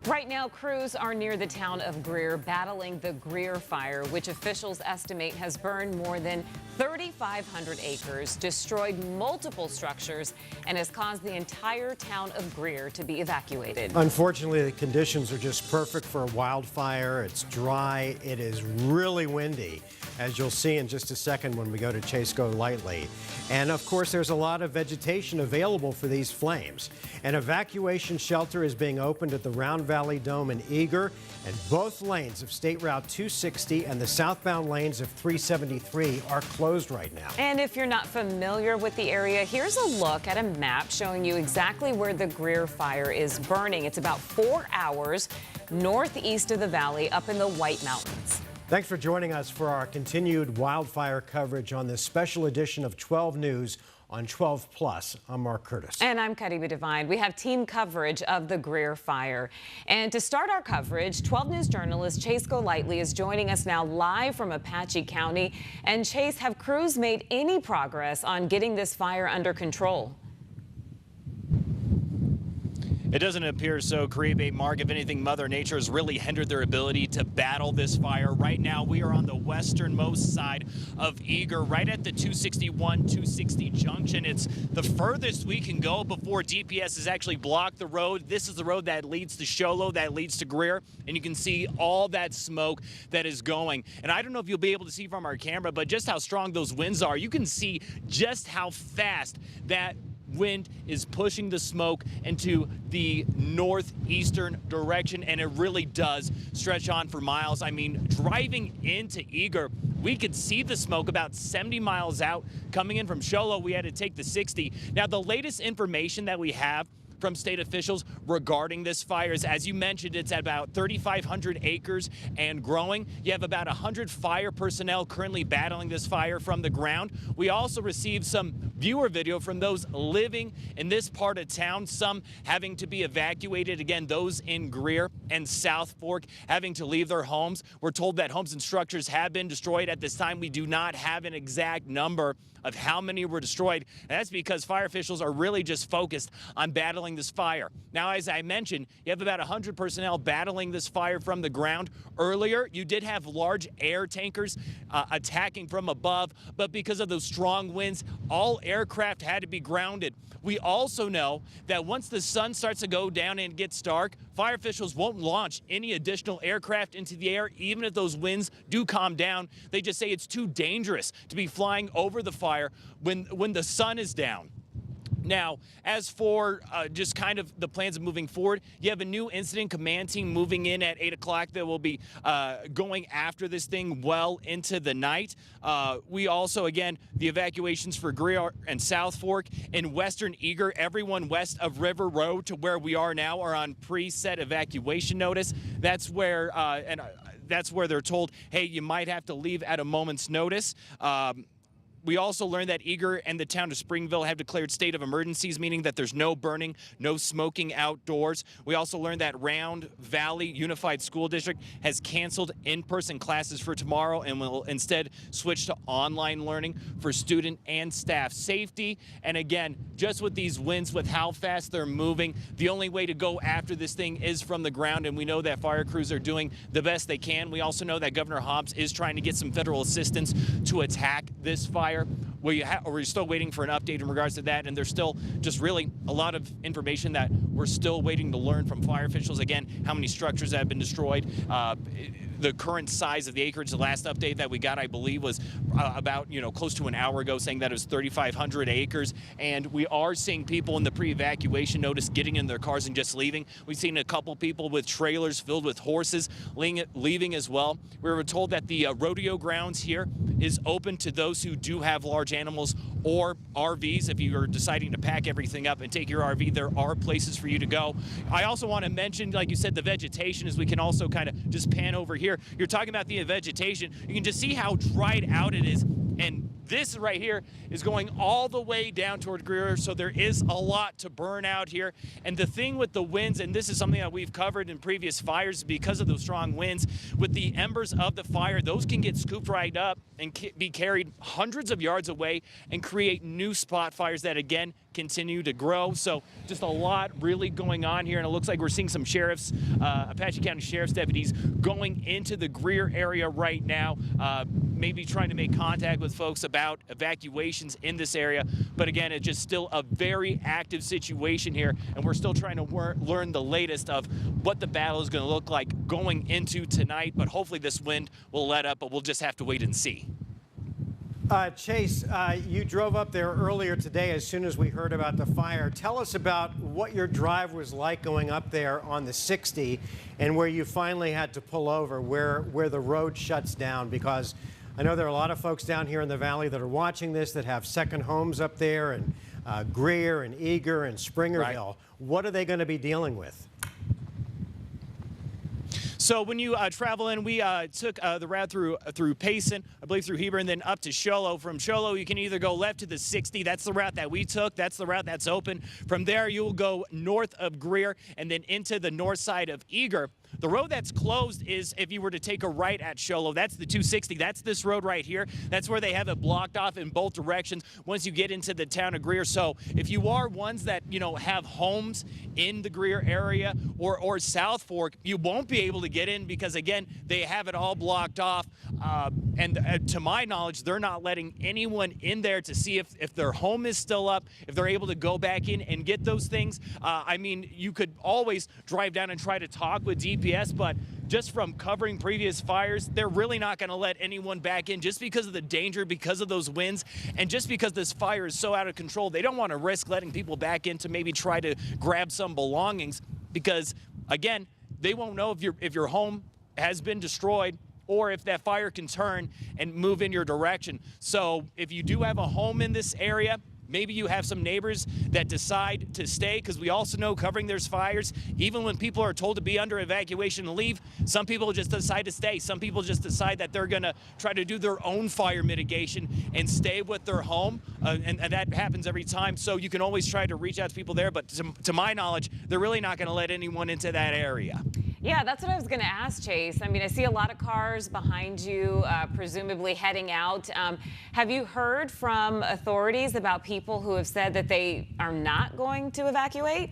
Right now, crews are near the town of Greer battling the Greer Fire, which officials estimate has burned more than 3,500 acres, destroyed multiple structures, and has caused the entire town of Greer to be evacuated. Unfortunately, the conditions are just perfect for a wildfire. It's dry. It is really windy, as you'll see in just a second when we go to Chase Go Lightly. And of course, there's a lot of vegetation available for these flames. An evacuation shelter is being opened at the Round Valley Dome in Eager, and both lanes of State Route 260 and the southbound lanes of 373 are closed right now. And if you're not familiar with the area, here's a look at a map showing you exactly where the Greer Fire is burning. It's about 4 hours northeast of the valley up in the White Mountains. Thanks for joining us for our continued wildfire coverage on this special edition of 12 News on 12 Plus. I'm Mark Curtis. And I'm Kadiba Devine. We have team coverage of the Greer Fire. And to start our coverage, 12 News journalist Chase Go Lightly is joining us now live from Apache County. And Chase, have crews made any progress on getting this fire under control? It doesn't appear so, Karibe. Mark, if anything, Mother Nature has really hindered their ability to battle this fire. Right now, we are on the westernmost side of Eager, right at the 261-260 junction. It's the furthest we can go before DPS has actually blocked the road. This is the road that leads to Sholo, that leads to Greer, and you can see all that smoke that is going. And I don't know if you'll be able to see from our camera, but just how strong those winds are. You can see just how fast that wind is pushing the smoke into the northeastern direction, and it really does stretch on for miles. I mean, driving into Eager, we could see the smoke about 70 miles out. Coming in from Sholo, we had to take the 60. Now, the latest information that we have from state officials regarding this fire is, as you mentioned, it's at about 3,500 acres and growing. You have about 100 fire personnel currently battling this fire from the ground. We also received some viewer video from those living in this part of town, some having to be evacuated. Again, those in Greer and South Fork having to leave their homes. We're told that homes and structures have been destroyed. At this time, we do not have an exact number of how many were destroyed. And that's because fire officials are really just focused on battling this fire. Now, as I mentioned, you have about 100 personnel battling this fire from the ground. Earlier, you did have large air tankers attacking from above, but because of those strong winds, all aircraft had to be grounded. We also know that once the sun starts to go down and it gets dark, fire officials won't launch any additional aircraft into the air, even if those winds do calm down. They just say it's too dangerous to be flying over the fire when the sun is down. Now, as for just kind of the plans of moving forward, you have a new incident command team moving in at 8 o'clock that will be going after this thing well into the night. We also, again, the evacuations for Greer and South Fork and western Eager, everyone west of River Road to where we are now are on preset evacuation notice. That's where that's where they're told, hey, you might have to leave at a moment's notice. We also learned that Eager and the town of Springville have declared state of emergencies, meaning that there's no burning, no smoking outdoors. We also learned that Round Valley Unified School District has canceled in-person classes for tomorrow and will instead switch to online learning for student and staff safety. And again, just with these winds, with how fast they're moving, the only way to go after this thing is from the ground, and we know that fire crews are doing the best they can. We also know that Governor Hobbs is trying to get some federal assistance to attack this fire. We're still waiting for an update in regards to that, and there's still just really a lot of information that we're still waiting to learn from fire officials. Again, how many structures have been destroyed, the current size of the acreage. The last update that we got, I believe, was about close to an hour ago, saying that it was 3,500 acres. And we are seeing people in the pre-evacuation notice getting in their cars and just leaving. We've seen a couple people with trailers filled with horses leaving as well. We were told that the rodeo grounds here is open to those who do have large animals or RVs. If you are deciding to pack everything up and take your RV, there are places for you to go. I also want to mention, like you said, the vegetation, as we can also kind of just pan over here. You're talking about the vegetation. You can just see how dried out it is. And this right here is going all the way down toward Greer, so there is a lot to burn out here. And the thing with the winds, and this is something that we've covered in previous fires, because of those strong winds, with the embers of the fire, those can get scooped right up and be carried hundreds of yards away and create new spot fires that, again, continue to grow. So just a lot really going on here, and it looks like we're seeing some sheriffs, Apache County Sheriff's deputies going into the Greer area right now, maybe trying to make contact with folks about evacuations in this area. But again, it's just still a very active situation here, and we're still trying to learn the latest of what the battle is going to look like going into tonight. But hopefully this wind will let up, but we'll just have to wait and see. Chase, you drove up there earlier today as soon as we heard about the fire. Tell us about what your drive was like going up there on the 60 and where you finally had to pull over, where the road shuts down, because I know there are a lot of folks down here in the valley that are watching this that have second homes up there, and Greer and Eager and Springerville. Right. What are they going to be dealing with? So when you travel in, we took the route through Payson, I believe through Heber, and then up to Show Low. From Show Low, you can either go left to the 60. That's the route that we took. That's the route that's open. From there, you will go north of Greer and then into the north side of Eager. The road that's closed is if you were to take a right at Show Low. That's the 260. That's this road right here. That's where they have it blocked off in both directions once you get into the town of Greer. So if you are ones that, have homes in the Greer area or South Fork, you won't be able to get in because, again, they have it all blocked off. And to my knowledge, they're not letting anyone in there to see if their home is still up, if they're able to go back in and get those things. I mean, you could always drive down and try to talk with DPS, but just from covering previous fires, they're really not going to let anyone back in just because of the danger, because of those winds, and just because this fire is so out of control. They don't want to risk letting people back in to maybe try to grab some belongings because, again, they won't know if your home has been destroyed or if that fire can turn and move in your direction. So if you do have a home in this area, maybe you have some neighbors that decide to stay, because we also know covering there's fires, even when people are told to be under evacuation and leave, some people just decide to stay. Some people just decide that they're going to try to do their own fire mitigation and stay with their home, and that happens every time. So you can always try to reach out to people there, but to my knowledge, they're really not going to let anyone into that area. Yeah, that's what I was going to ask, Chase. I mean, I see a lot of cars behind you, presumably heading out. Have you heard from authorities about people who have said that they are not going to evacuate?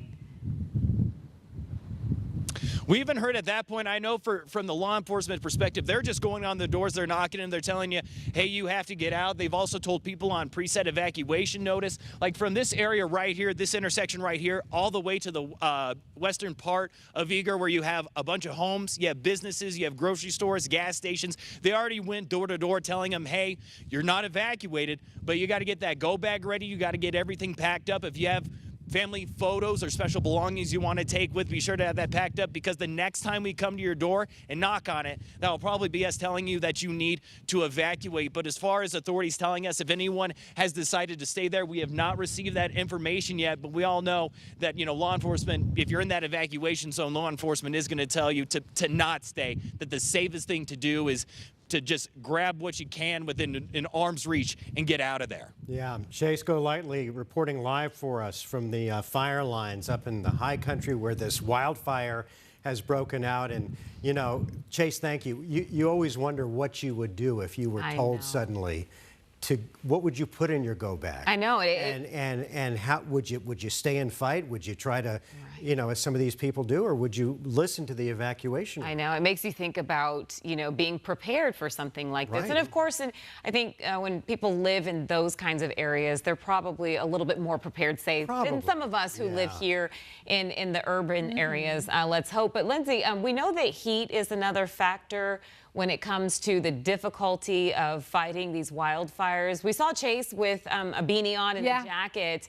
We haven't heard at that point. I know from the law enforcement perspective, they're just going on the doors, they're knocking, and they're telling you, hey, you have to get out. They've also told people on preset evacuation notice, like from this area right here, this intersection right here, all the way to the western part of Eager, where you have a bunch of homes, you have businesses, you have grocery stores, gas stations. They already went door to door telling them, hey, you're not evacuated, but you got to get that go bag ready. You got to get everything packed up. If you have family photos or special belongings you want to take with, be sure to have that packed up, because the next time we come to your door and knock on it, that will probably be us telling you that you need to evacuate. But as far as authorities telling us if anyone has decided to stay there, we have not received that information yet. But we all know that, law enforcement, if you're in that evacuation zone, law enforcement is going to tell you to not stay, that the safest thing to do is to just grab what you can within an arm's reach and get out of there. Yeah, Chase Golightly reporting live for us from the fire lines up in the high country where this wildfire has broken out. And, Chase, thank you. You always wonder what you would do if you were told suddenly what would you put in your go bag? I know. And how would you stay and fight? Would you try to, as some of these people do, or would you listen to the evacuation? I know. It makes you think about, being prepared for something like this. Right. And of course, I think when people live in those kinds of areas, they're probably a little bit more prepared, say, than some of us who live here in the urban areas. Let's hope. But Lindsay, we know that heat is another factor when it comes to the difficulty of fighting these wildfires. We saw Chase with a beanie on and a jacket.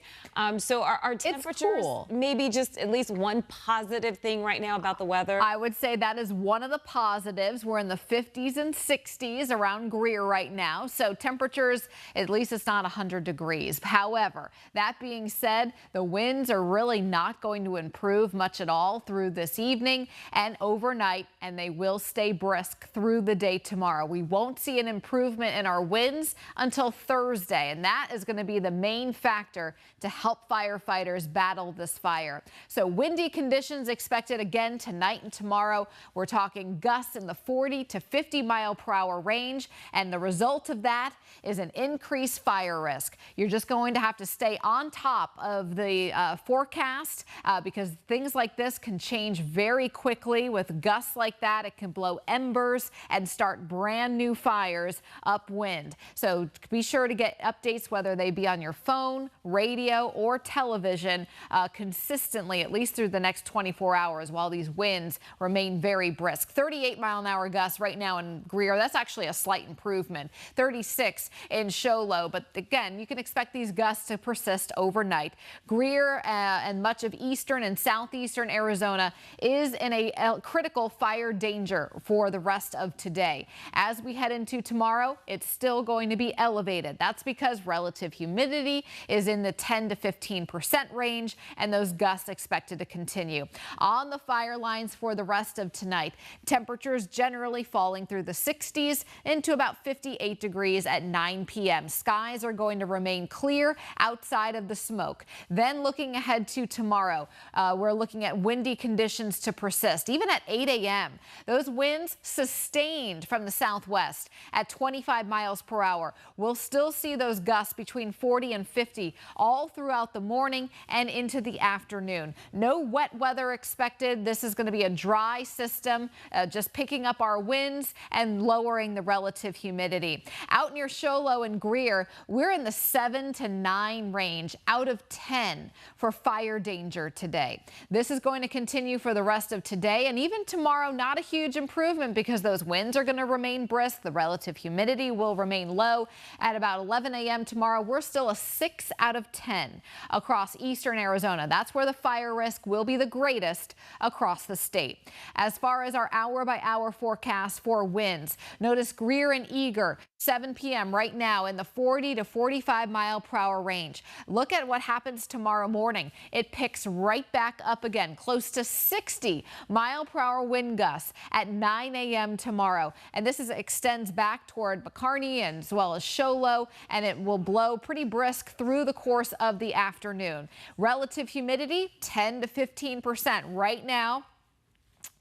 So are temperatures maybe just at least least one positive thing right now about the weather? I would say that is one of the positives. We're in the 50s and 60s around Greer right now. So temperatures, at least it's not 100 degrees. However, that being said, the winds are really not going to improve much at all through this evening and overnight, and they will stay brisk through the day tomorrow. We won't see an improvement in our winds until Thursday, and that is going to be the main factor to help firefighters battle this fire. So windy conditions expected again tonight and tomorrow. We're talking gusts in the 40 to 50 mile per hour range, and the result of that is an increased fire risk. You're just going to have to stay on top of the forecast because things like this can change very quickly. With gusts like that, it can blow embers and start brand new fires upwind. So be sure to get updates, whether they be on your phone, radio, or television, consistently, at least through the next 24 hours while these winds remain very brisk. 38-mile-an-hour gusts right now in Greer. That's actually a slight improvement. 36 in Show Low. But again, you can expect these gusts to persist overnight. Greer and much of eastern and southeastern Arizona is in a critical fire danger for the rest of today. As we head into tomorrow, it's still going to be elevated. That's because relative humidity is in the 10 to 15% range, and those gusts expected to continue. On the fire lines for the rest of tonight, temperatures generally falling through the 60s into about 58 degrees at 9 p.m. Skies are going to remain clear outside of the smoke. Then looking ahead to tomorrow, we're looking at windy conditions to persist. Even at 8 a.m., those winds sustained from the southwest at 25 miles per hour. We'll still see those gusts between 40 and 50 all throughout the morning and into the afternoon. No wet weather expected. This is going to be a dry system, just picking up our winds and lowering the relative humidity. Out near Show Low and Greer, we're in the 7 to 9 range out of 10 for fire danger today. This is going to continue for the rest of today and even tomorrow. Not a huge improvement because those winds are going to remain brisk. The relative humidity will remain low. At about 11 a.m. tomorrow, we're still a 6 out of 10 across eastern Arizona. That's where the fire risk will be the greatest across the state. As far as our hour-by-hour forecast for winds, notice Greer and Eager, 7 p.m. right now in the 40 to 45 mile per hour range. Look at what happens tomorrow morning. It picks right back up again, close to 60 mile per hour wind gusts at 9 a.m. tomorrow. And this extends back toward McCarney and as well as Show Low, and it will blow pretty brisk through the course of the afternoon. Relative humidity, 10 to 15% right now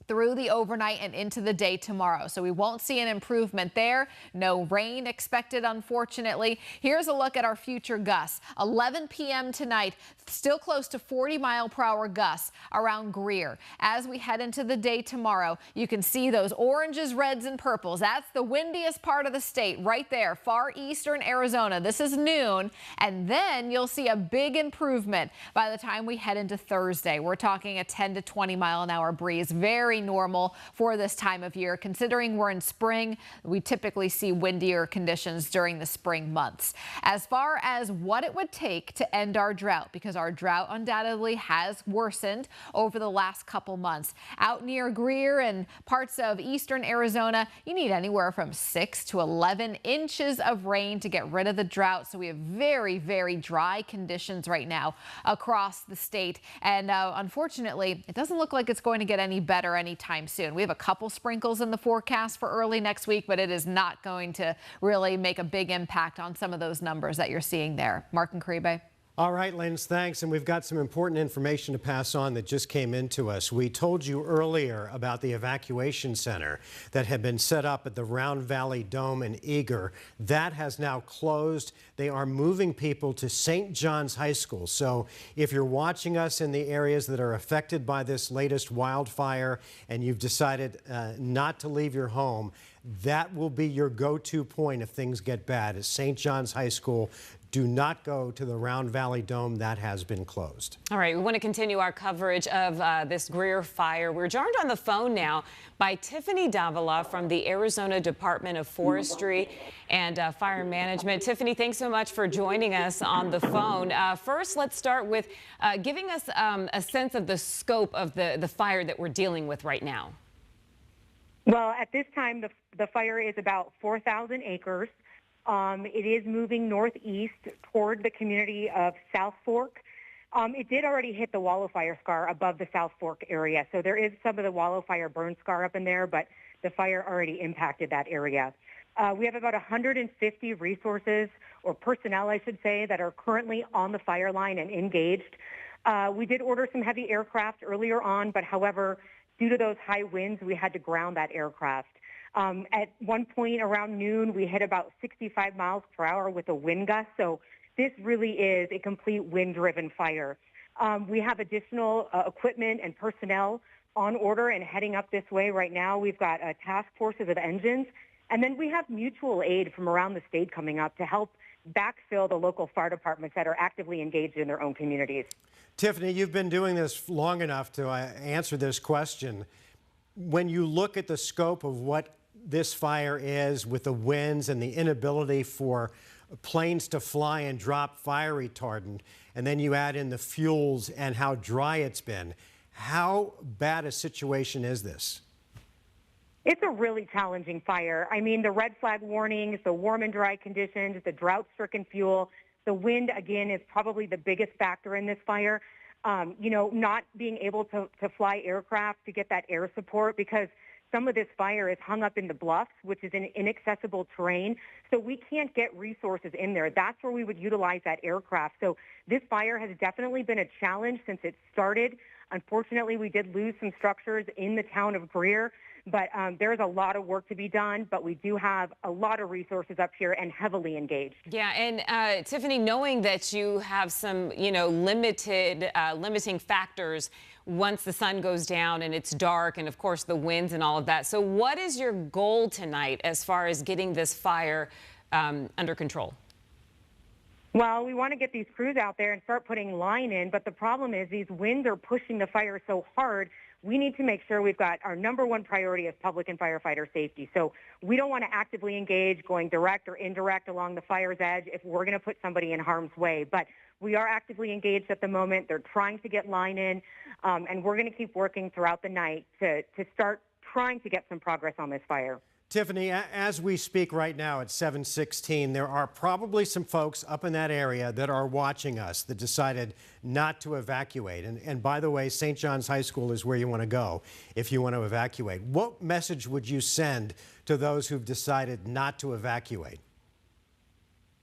through the overnight and into the day tomorrow. So we won't see an improvement there. No rain expected, unfortunately. Here's a look at our future gusts. 11 p.m. tonight, still close to 40 mile per hour gusts around Greer. As we head into the day tomorrow, you can see those oranges, reds, and purples. That's the windiest part of the state right there, far eastern Arizona. This is noon, and then you'll see a big improvement by the time we head into Thursday. We're talking a 10 to 20 mile an hour breeze. Very normal for this time of year. Considering we're in spring, we typically see windier conditions during the spring months. As far as what it would take to end our drought, because our drought undoubtedly has worsened over the last couple months. Out near Greer and parts of eastern Arizona, you need anywhere from 6 to 11 inches of rain to get rid of the drought. So we have very, very dry conditions right now across the state. And unfortunately, it doesn't look like it's going to get any better anytime soon. We have a couple sprinkles in the forecast for early next week, but it is not going to really make a big impact on some of those numbers that you're seeing there. Mark and Caribe. All right, Lens, thanks. And we've got some important information to pass on that just came into us. We told you earlier about the evacuation center that had been set up at the Round Valley Dome in Eager. That has now closed. They are moving people to St. John's High School. So if you're watching us in the areas that are affected by this latest wildfire and you've decided not to leave your home, that will be your go-to point if things get bad, is St. John's High School. do not go to the Round Valley Dome. That has been closed. All right, we want to continue our coverage of this Greer fire. We're joined on the phone now by Tiffany Davila from the Arizona Department of Forestry and Fire Management. Tiffany, thanks so much for joining us on the phone. First, let's start with giving us a sense of the scope of the fire that we're dealing with right now. Well, at this time, the fire is about 4,000 acres. It is moving northeast toward the community of South Fork. It did already hit the Wallow Fire scar above the South Fork area, so there is some of the Wallow Fire burn scar up in there, but the fire already impacted that area. We have about 150 resources, or personnel, I should say, that are currently on the fire line and engaged. We did order some heavy aircraft earlier on, but however, due to those high winds, we had to ground that aircraft. At one point around noon, we hit about 65 miles per hour with a wind gust. So this really is a complete wind-driven fire. We have additional equipment and personnel on order and heading up this way right now. We've got task forces of engines. And then we have mutual aid from around the state coming up to help backfill the local fire departments that are actively engaged in their own communities. Tiffany, you've been doing this long enough to answer this question. When you look at the scope of what this fire is with the winds and the inability for planes to fly and drop fire retardant, and then you add in the fuels and how dry it's been, how bad a situation is this? It's a really challenging fire. I mean, the red flag warnings, the warm and dry conditions, the drought-stricken fuel, the wind, again, is probably the biggest factor in this fire. Not being able to fly aircraft to get that air support because some of this fire is hung up in the bluffs, which is in inaccessible terrain. So we can't get resources in there. That's where we would utilize that aircraft. So this fire has definitely been a challenge since it started. Unfortunately, we did lose some structures in the town of Greer, but there's a lot of work to be done, but we do have a lot of resources up here and heavily engaged. Yeah, and Tiffany, knowing that you have some, limiting factors once the sun goes down and it's dark and, of course, the winds and all of that. So what is your goal tonight as far as getting this fire under control? Well, we want to get these crews out there and start putting line in, but the problem is these winds are pushing the fire so hard. We need to make sure we've got our number one priority is public and firefighter safety. So we don't want to actively engage going direct or indirect along the fire's edge if we're going to put somebody in harm's way. But we are actively engaged at the moment. They're trying to get line in, and we're going to keep working throughout the night to start trying to get some progress on this fire. Tiffany, as we speak right now at 7:16, there are probably some folks up in that area that are watching us that decided not to evacuate. And by the way, St. John's High School is where you want to go if you want to evacuate. What message would you send to those who've decided not to evacuate?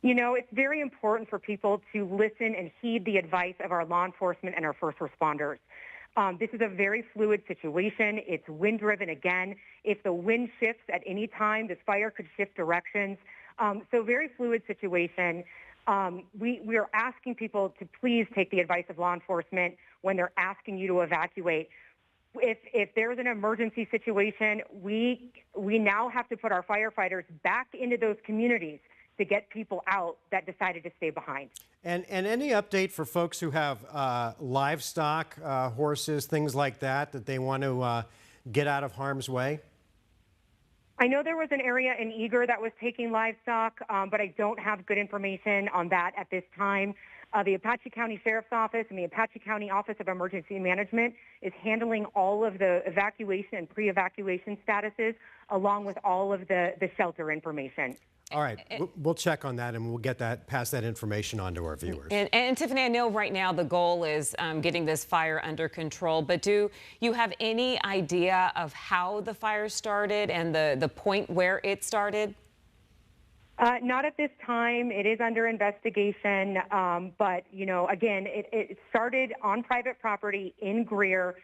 It's very important for people to listen and heed the advice of our law enforcement and our first responders. This is a very fluid situation. It's wind-driven again. If the wind shifts at any time, this fire could shift directions. So very fluid situation. We are asking people to please take the advice of law enforcement when they're asking you to evacuate. If there's an emergency situation, we now have to put our firefighters back into those communities to get people out that decided to stay behind. And any update for folks who have livestock, horses, things like that they want to get out of harm's way? I know there was an area in Eager that was taking livestock, but I don't have good information on that at this time. The Apache County Sheriff's Office and the Apache County Office of Emergency Management is handling all of the evacuation and pre-evacuation statuses along with all of the shelter information. All right, we'll check on that and we'll pass that information on to our viewers. And Tiffany, I know right now the goal is getting this fire under control, but do you have any idea of how the fire started and the point where it started? Not at this time. It is under investigation, but, again, it started on private property in Greer.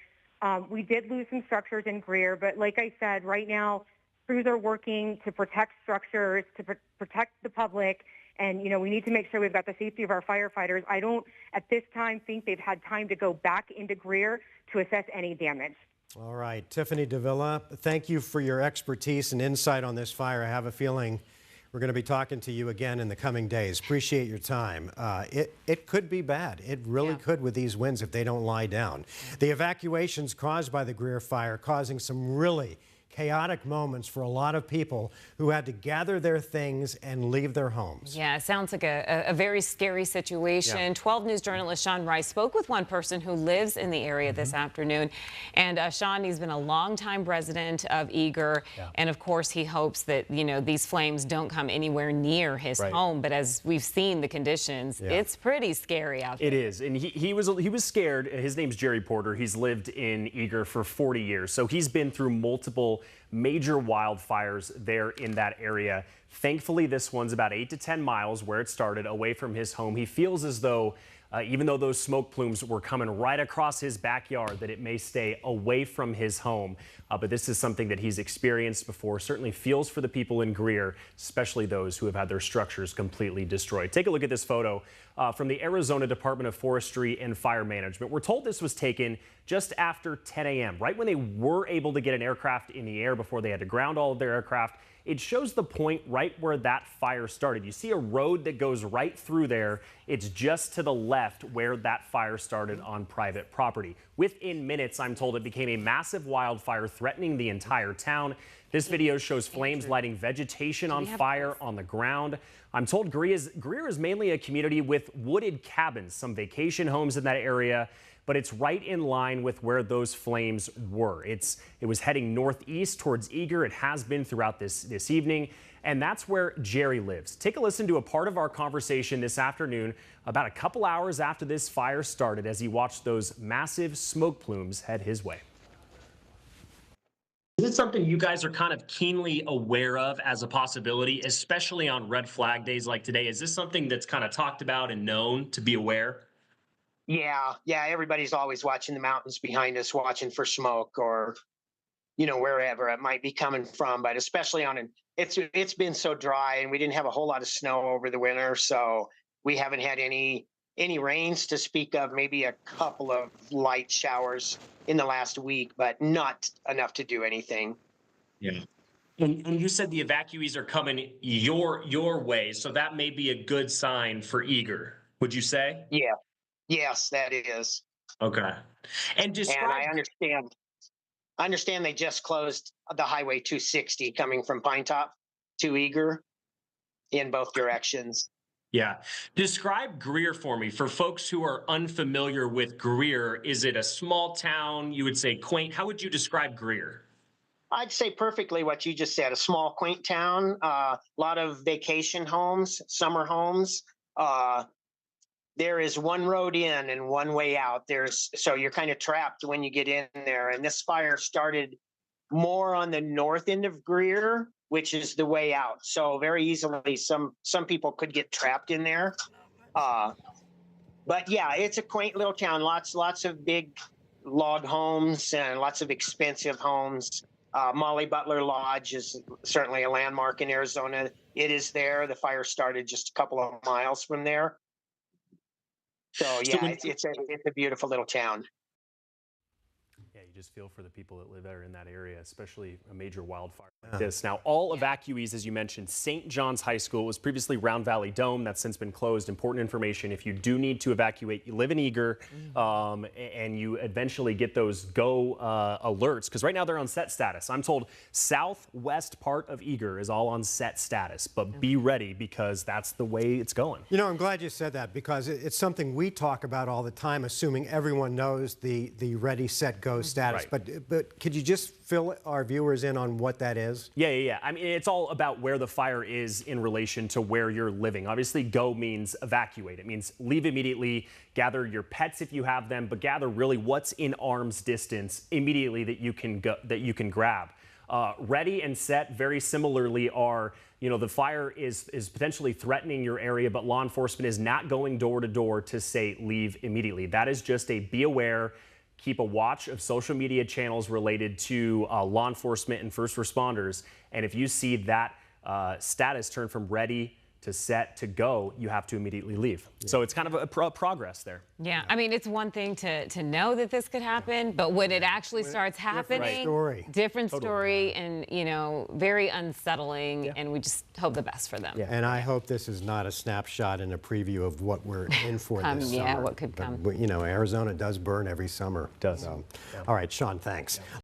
We did lose some structures in Greer, but like I said, right now, crews are working to protect structures, to protect the public, and, we need to make sure we've got the safety of our firefighters. I don't, at this time, think they've had time to go back into Greer to assess any damage. All right, Tiffany Davila, thank you for your expertise and insight on this fire. I have a feeling We're going to be talking to you again in the coming days. Appreciate your time. It could be bad. It really could with these winds if they don't lie down. The evacuations caused by the Greer Fire causing some really chaotic moments for a lot of people who had to gather their things and leave their homes. Yeah, it sounds like a very scary situation. Yeah. 12 News journalist Sean Rice spoke with one person who lives in the area this afternoon. And Sean, he's been a longtime resident of Eager. And of course, he hopes that, you know, these flames don't come anywhere near his home. But as we've seen the conditions, it's pretty scary out there. It is. And he was scared. His name's Jerry Porter. He's lived in Eager for 40 years. So he's been through multiple major wildfires there in that area. Thankfully, this one's about 8 to 10 miles where it started, away from his home. He feels as though, even though those smoke plumes were coming right across his backyard, that it may stay away from his home. But this is something that he's experienced before. Certainly feels for the people in Greer, especially those who have had their structures completely destroyed. Take a look at this photo from the Arizona Department of Forestry and Fire Management. We're told this was taken just after 10 a.m., right when they were able to get an aircraft in the air before they had to ground all of their aircraft. It shows the point right where that fire started. You see a road that goes right through there. It's just to the left where that fire started on private property. Within minutes, I'm told, it became a massive wildfire threatening the entire town. This video shows flames lighting vegetation on fire on the ground. I'm told Greer is mainly a community with wooded cabins, some vacation homes in that area, but it's right in line with where those flames were. It was heading northeast towards Eager. It has been throughout this evening, and that's where Jerry lives. Take a listen to a part of our conversation this afternoon about a couple hours after this fire started as he watched those massive smoke plumes head his way. Is it something you guys are kind of keenly aware of as a possibility, especially on red flag days like today? Is this something that's kind of talked about and known to be aware? Yeah, everybody's always watching the mountains behind us, watching for smoke or, you know, wherever it might be coming from. But especially it's been so dry and we didn't have a whole lot of snow over the winter. So we haven't had any rains to speak of, maybe a couple of light showers in the last week, but not enough to do anything. Yeah. And you said the evacuees are coming your way. So that may be a good sign for Eager, would you say? Yeah. Yes, that is. Okay. And I understand they just closed the Highway 260 coming from Pine Top to Eager in both directions. Yeah. Describe Greer for me. For folks who are unfamiliar with Greer, is it a small town? You would say quaint. How would you describe Greer? I'd say perfectly what you just said, a small, quaint town, a lot of vacation homes, summer homes. There is one road in and one way out. So you're kind of trapped when you get in there. And this fire started more on the north end of Greer, which is the way out. So very easily, some people could get trapped in there. But yeah, it's a quaint little town. Lots of big log homes and lots of expensive homes. Molly Butler Lodge is certainly a landmark in Arizona. It is there. The fire started just a couple of miles from there. So yeah, it's a beautiful little town. Yeah, you just feel for the people that live there in that area, especially a major wildfire like this. Now, all evacuees, as you mentioned, St. John's High School was previously Round Valley Dome. That's since been closed. Important information. If you do need to evacuate, you live in Eager, and you eventually get those go alerts, because right now they're on set status. I'm told southwest part of Eager is all on set status, but be ready because that's the way it's going. You know, I'm glad you said that because it's something we talk about all the time, assuming everyone knows the ready, set, go status. Right. But could you just fill our viewers in on what that is? Yeah. I mean, it's all about where the fire is in relation to where you're living. Obviously, go means evacuate. It means leave immediately, gather your pets if you have them, but gather really what's in arm's distance immediately that you can grab. Ready and set very similarly are, you know, the fire is potentially threatening your area, but law enforcement is not going door to door to say leave immediately. That is just a be aware. Keep a watch of social media channels related to law enforcement and first responders. And if you see that status turn from ready to set, to go, you have to immediately leave. So it's kind of a progress there. Yeah, I mean, it's one thing to know that this could happen, but when it actually starts happening, different story, and, you know, very unsettling, and we just hope the best for them. Yeah. And I hope this is not a snapshot and a preview of what we're in for this summer. Yeah, what could come. But, you know, Arizona does burn every summer. It does. So. All right, Sean, thanks.